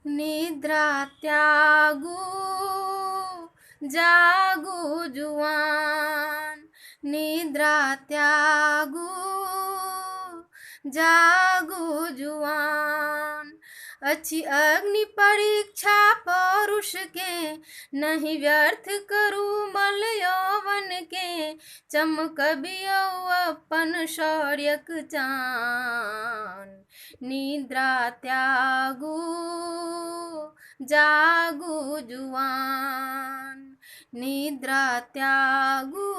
निद्रा त्यागू जागू जुआन, निद्रा त्यागू जागू जुआन। अच्छी अग्नि परीक्षा पौरुष के, नहीं व्यर्थ करूँ बल यौवन के। चमकबियो अपन शौर्यक चान, निद्रा त्यागू जागू जुआन, निद्रा त्यागू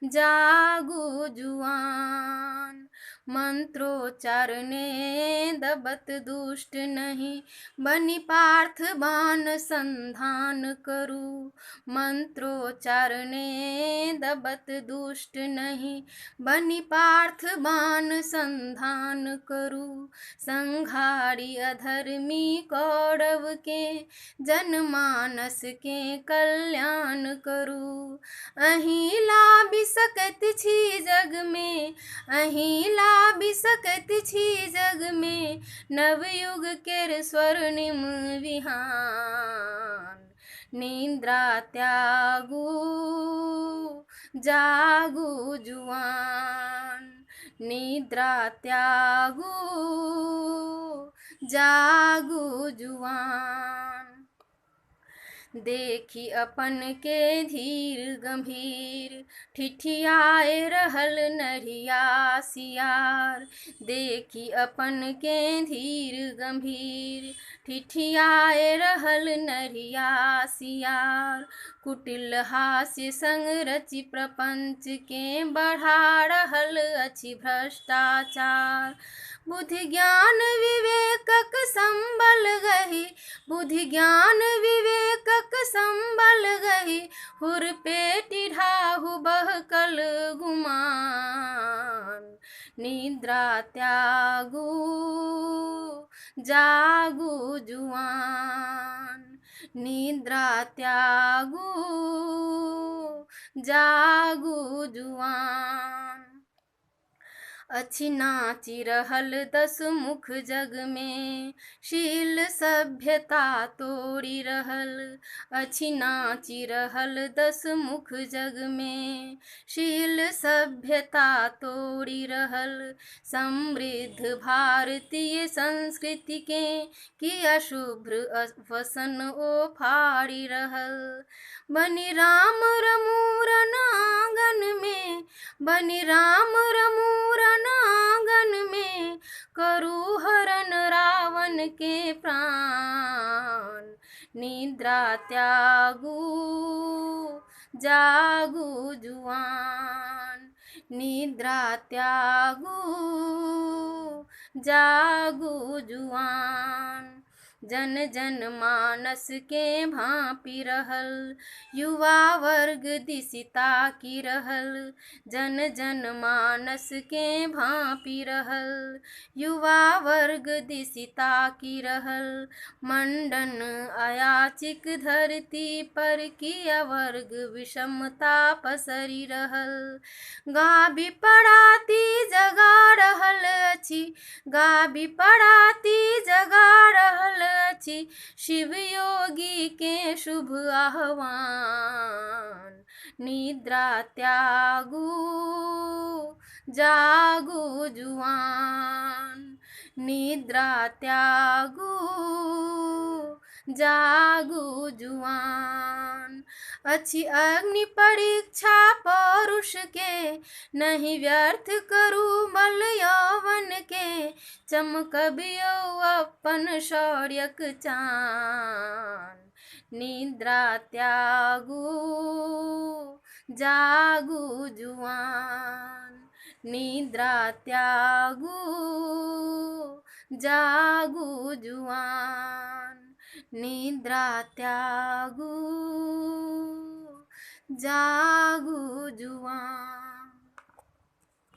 जागू जुआन। मंत्रोच्चारणे दबत दुष्ट नहीं, बनि पार्थ बान संधान करूँ। मंत्रोच्चारणे दबत दुष्ट नहीं, बनि पार्थ बान संधान करूँ। संघारी अधर्मी कौरव के, जनमानस के कल्याण करूँ। अहीं लाबि सकत छी जग में, अहीं लाबि सकत छी जग में। नवयुग केर स्वर्णिम विहान, निद्रा त्यागू जागू जुआन, निद्रा त्यागू जागू जुआन। देखी अपन के धीर गंभीर, ठिठियाए रहल नरिया सियार। देखी अपन के धीर गंभीर, ठिठियाए रहल नरिया सियार। कुटिल हास्य संग रचि प्रपंच के, बढ़ा रहल अछि भ्रष्टाचार। बुद्धि ज्ञान विवेकक संबल गही, बुद्धि ज्ञान विवेकक संबल गही। हुरपेटी ढाहु बहकल गुमान, निद्रा त्यागू जागू जुआन, निद्रा त्यागू जागू जुआन। अछि नाचि रहल दस मुख जग में, शील सभ्यता तोड़ि रहल। अछि नाचि रहल दस मुख जग में, शील सभ्यता तोड़ि रहल। समृद्ध भारतीय संस्कृति के, की अशुभ्र अवसन ओ फाड़ि रहल। बनि राम रमूरन आंगन में, बनि राम रमूरन आंगन में। करू हरण रावण के प्राण, निद्रा त्यागू जागू जुआन, निद्रा त्यागू जागू जुआन। जन जन मानस के भांपि रहल, युवा वर्ग दिसिता की रहल। जन जन मानस के भांपि रहल, युवा वर्ग दिसिता की रहल। मंडन अयाचिक धरती पर, किया वर्ग विषमता पसरि रहल। गाबि पड़ाती जगा रहल अछि, गाबि पड़ाती जगा रहल अछि। शिव योगी के शुभ आह्वान, निद्रा त्यागू जागू जुआन, निद्रा त्यागू जागू जुआन। अछि अग्नि परीक्षा पौरुष के, नहीं व्यर्थ करूँ बल यौवन के। चमकबियो अपन शौर्यक चान, निद्रा त्यागू जागू जुआन, निद्रा त्यागू जागू जुआन, निद्रा त्यागू जागू जुआन।